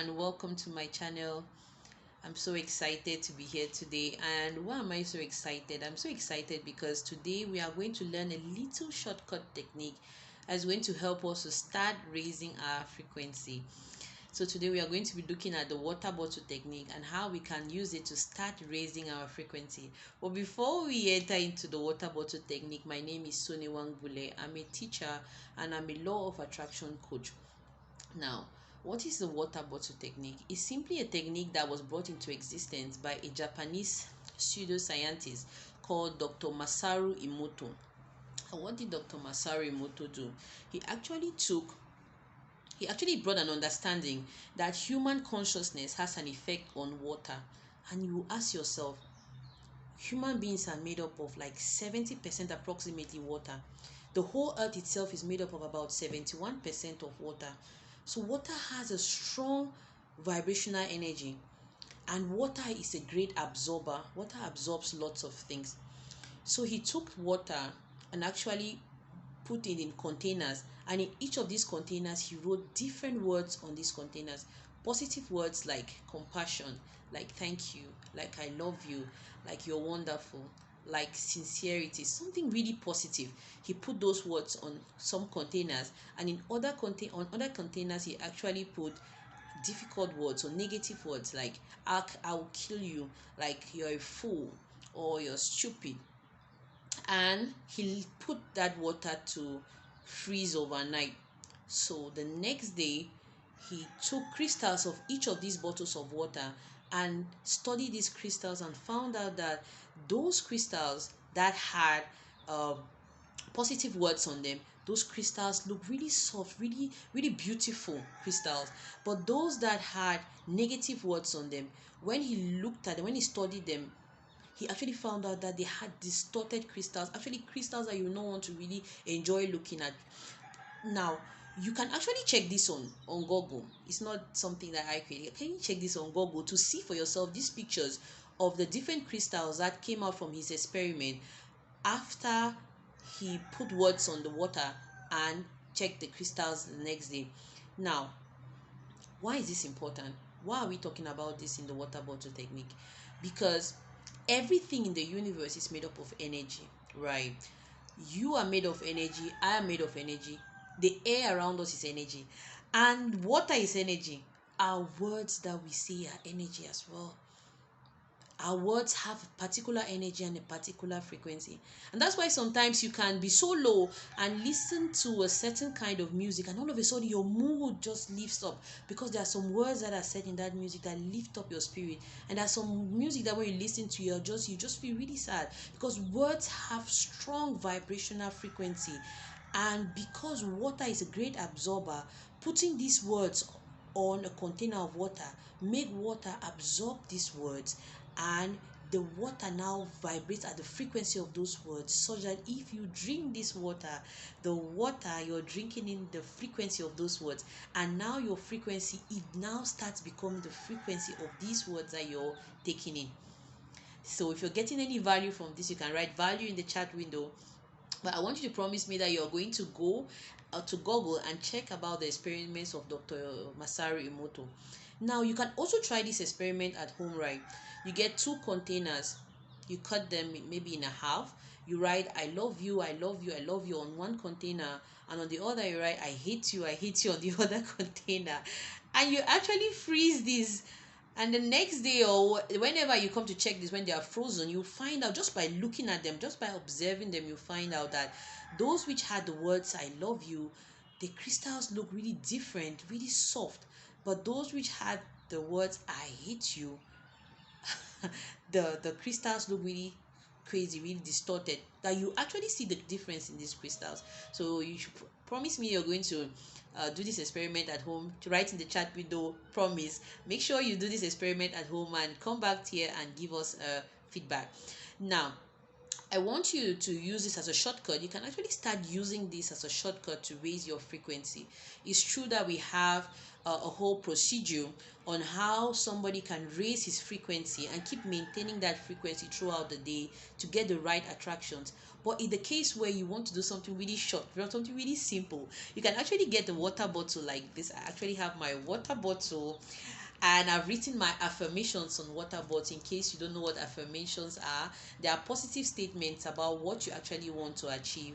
and welcome to my channel. I'm so excited to be here today. And why am I so excited? I'm so excited because today we are going to learn a little shortcut technique that's going to help us to start raising our frequency. So today we are going to be looking at the water bottle technique and how we can use it to start raising our frequency. But before we enter into the water bottle technique, my name is Soni Wangbule. I'm a teacher and I'm a law of attraction coach. Now, what is the water bottle technique? It's simply a technique that was brought into existence by a Japanese pseudoscientist called Dr. Masaru Emoto. And what did Dr. Masaru Emoto do? He actually took he actually brought an understanding that human consciousness has an effect on water. And you ask yourself, human beings are made up of like 70% approximately water. The whole earth itself is made up of about 71% of water. So water has a strong vibrational energy, and water is a great absorber. Water absorbs lots of things. So he took water and actually put it in containers, and in each of these containers he wrote different words on these containers. Positive words like compassion, like thank you, like I love you, like you're wonderful, like sincerity, something really positive. He put those words on some containers, and in on other containers he actually put difficult words or negative words like I'll kill you, like you're a fool or you're stupid. And he put that water to freeze overnight. So the next day he took crystals of each of these bottles of water and studied these crystals and found out that those crystals that had uh, positive words on them, those crystals look really soft, really beautiful crystals. But those that had negative words on them, when he looked at them, when he studied them, he actually found out that they had distorted crystals, actually crystals that you don't want to really enjoy looking at. Now, you can actually check this on Google. It's not something that I created. Can you check this on Google to see for yourself these pictures of the different crystals that came out from his experiment after he put words on the water and checked the crystals the next day. Now, why is this important? Why are we talking about this in the water bottle technique? Because everything in the universe is made up of energy, right? You are made of energy, I am made of energy, the air around us is energy, and water is energy. Our words that we say are energy as well. Our words have a particular energy and a particular frequency, and that's why sometimes you can be so low and listen to a certain kind of music, and all of a sudden your mood just lifts up because there are some words that are said in that music that lift up your spirit. And there's some music that when you listen to, you just feel really sad because words have strong vibrational frequency. And because water is a great absorber, putting these words on a container of water make water absorb these words, and the water now vibrates at the frequency of those words, such that if you drink this water, the water you're drinking in the frequency of those words, and now your frequency, it now starts becoming the frequency of these words that you're taking in. So if you're getting any value from this, you can write value in the chat window. But I want you to promise me that you're going to go to Google and check about the experiments of Dr. Masaru Emoto. Now, you can also try this experiment at home, right? You get two containers, you cut them maybe in a half. You write, I love you, I love you, I love you on one container, and on the other, you write, I hate you on the other container. And you actually freeze this, and the next day or whenever you come to check this, when they are frozen, you find out just by looking at them, just by observing them, you find out that those which had the words I love you, the crystals look really different, really soft. But those which had the words I hate you, the crystals look really crazy, really distorted, that you actually see the difference in these crystals. So you should promise me you're going to do this experiment at home. To write in the chat window, promise. Make sure you do this experiment at home and come back here and give us feedback. Now, I want you to use this as a shortcut. You can actually start using this as a shortcut to raise your frequency. It's true that we have a whole procedure on how somebody can raise his frequency and keep maintaining that frequency throughout the day to get the right attractions. But in the case where you want to do something really short, something really simple, you can actually get a water bottle like this. I actually have my water bottle, and I've written my affirmations on water bottles. In case you don't know what affirmations are, they are positive statements about what you actually want to achieve.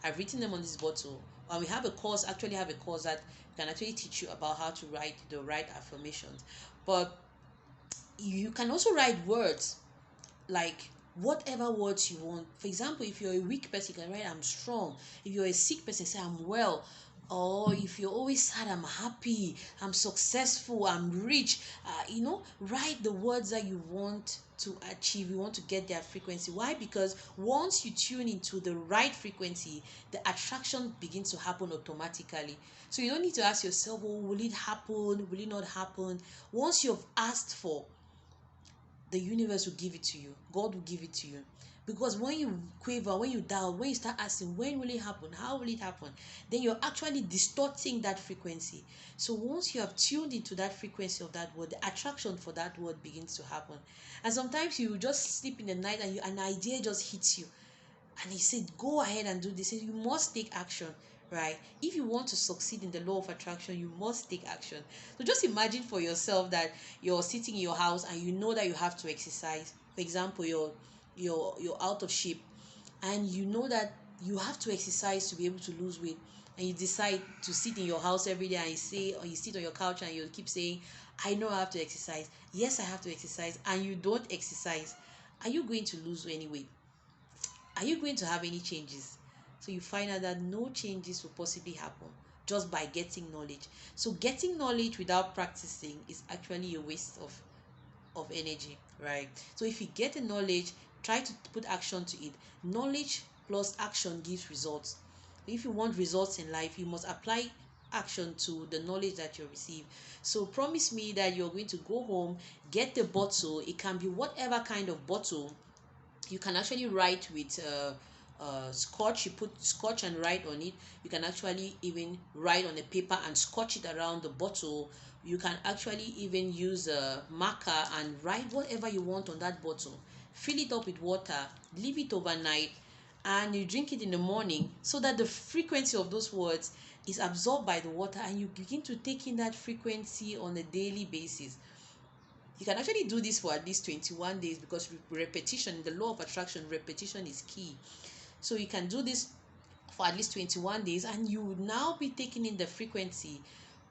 I've written them on this bottle, and we have a course, actually have a course that can actually teach you about how to write the right affirmations. But you can also write words, like whatever words you want. For example, if you're a weak person, you can write I'm strong. If you're a sick person, say I'm well. Or if you're always sad, I'm happy, I'm successful, I'm rich. Write the words that you want to achieve, you want to get their frequency. Why? Because once you tune into the right frequency, the attraction begins to happen automatically. So you don't need to ask yourself, oh, will it happen, will it not happen? Once you've asked for, the universe will give it to you. God will give it to you. Because when you quaver, when you doubt, when you start asking, when will it happen? How will it happen? Then you're actually distorting that frequency. So once you have tuned into that frequency of that word, the attraction for that word begins to happen. And sometimes you just sleep in the night and an idea just hits you. And he said, go ahead and do this. He said, you must take action, right? If you want to succeed in the law of attraction, you must take action. So just imagine for yourself that you're sitting in your house and you know that you have to exercise. For example, you're out of shape, and you know that you have to exercise to be able to lose weight, and you decide to sit in your house every day and you say, or you sit on your couch and you keep saying, I know I have to exercise. Yes, I have to exercise. And you don't exercise. Are you going to lose any weight? Are you going to have any changes? So you find out that no changes will possibly happen just by getting knowledge. So getting knowledge without practicing is actually a waste of energy, right? So if you get the knowledge, try to put action to it. Knowledge plus action gives results. If you want results in life, you must apply action to the knowledge that you receive. So promise me that you're going to go home, get the bottle. It can be whatever kind of bottle. You can actually write with scotch. You put scotch and write on it. You can actually even write on a paper and scotch it around the bottle. You can actually even use a marker and write whatever you want on that bottle. Fill it up with water, leave it overnight, and you drink it in the morning, so that the frequency of those words is absorbed by the water, and you begin to take in that frequency on a daily basis. You can actually do this for at least 21 days, because repetition, in the law of attraction, repetition is key. So you can do this for at least 21 days, and you will now be taking in the frequency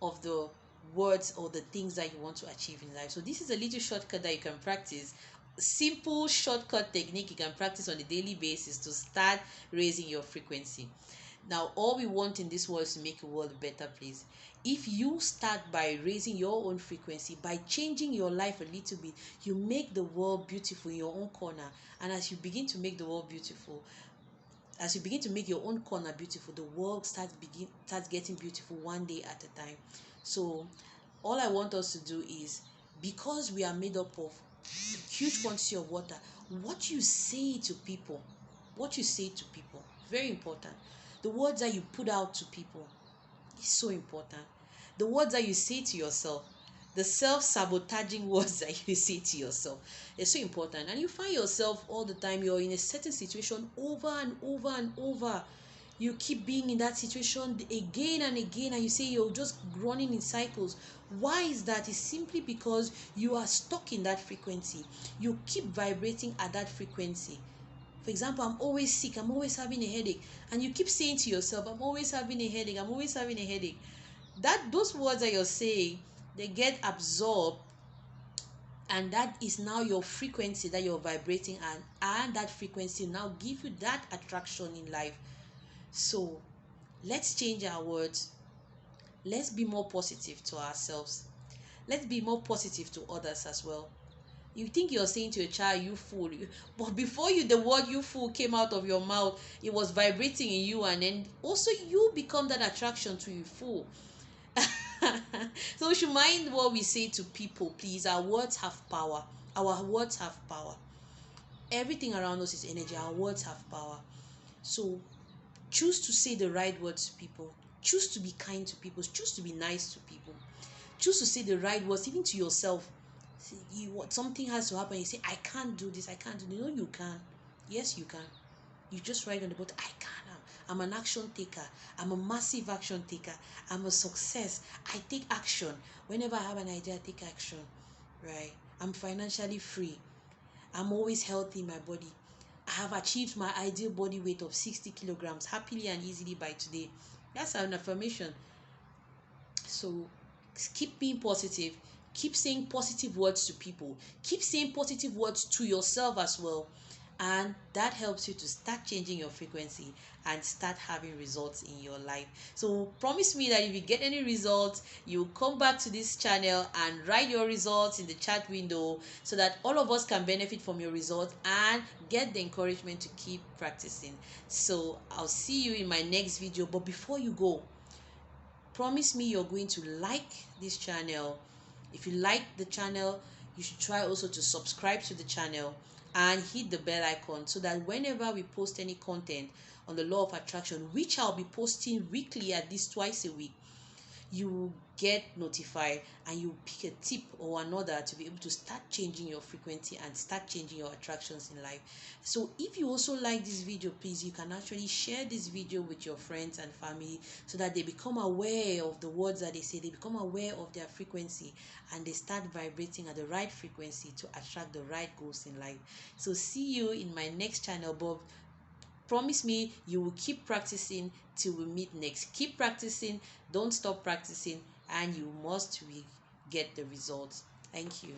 of the words or the things that you want to achieve in life. So this is a little shortcut that you can practice. Simple shortcut technique you can practice on a daily basis to start raising your frequency. Now, all we want in this world is to make a world a better place. If you start by raising your own frequency, by changing your life a little bit, you make the world beautiful in your own corner. And as you begin to make the world beautiful, as you begin to make your own corner beautiful, the world starts getting beautiful one day at a time. So all I want us to do is, because we are made up of a huge quantity of water, what you say to people, very important. The words that you put out to people is so important. The words that you say to yourself, the self-sabotaging words that you say to yourself, is so important. And you find yourself all the time, you're in a certain situation over and over and over. You keep being in that situation again and again, and you say you're just running in cycles. Why is that? It's simply because you are stuck in that frequency. You keep vibrating at that frequency. For example, I'm always sick, I'm always having a headache, and you keep saying to yourself, I'm always having a headache, I'm always having a headache. Those words that you're saying, they get absorbed, and that is now your frequency that you're vibrating at, and that frequency now give you that attraction in life. So let's change our words. Let's be more positive to ourselves. Let's be more positive to others as well. You think you're saying to a child, you fool, but before the word you fool came out of your mouth, it was vibrating in you, and then also you become that attraction to you fool. So we should mind what we say to people, please. Our words have power. Our words have power. Everything around us is energy. Our words have power. So choose to say the right words to people. Choose to be kind to people. Choose to be nice to people. Choose to say the right words, even to yourself. Something has to happen, you say, I can't do this, I can't do this. No, you can. Yes, you can. You just write on the board, I can. I'm an action taker. I'm a massive action taker. I'm a success. I take action. Whenever I have an idea, I take action. Right? I'm financially free. I'm always healthy in my body. I have achieved my ideal body weight of 60 kilograms happily and easily by today. That's an affirmation. So keep being positive. Keep saying positive words to people. Keep saying positive words to yourself as well. And that helps you to start changing your frequency and start having results in your life. So promise me that if you get any results, you come back to this channel and write your results in the chat window, so that all of us can benefit from your results and get the encouragement to keep practicing. So I'll see you in my next video. But before you go, promise me you're going to like this channel. If you like the channel, you should try also to subscribe to the channel and hit the bell icon, so that whenever we post any content on the law of attraction, which I'll be posting weekly, at least twice a week, you will get notified and you pick a tip or another to be able to start changing your frequency and start changing your attractions in life. So if you also like this video, please, you can actually share this video with your friends and family, so that they become aware of the words that they say, they become aware of their frequency, and they start vibrating at the right frequency to attract the right goals in life. So see you in my next channel. But promise me you will keep practicing till we meet next. Keep practicing, don't stop practicing, and you must get the results. Thank you.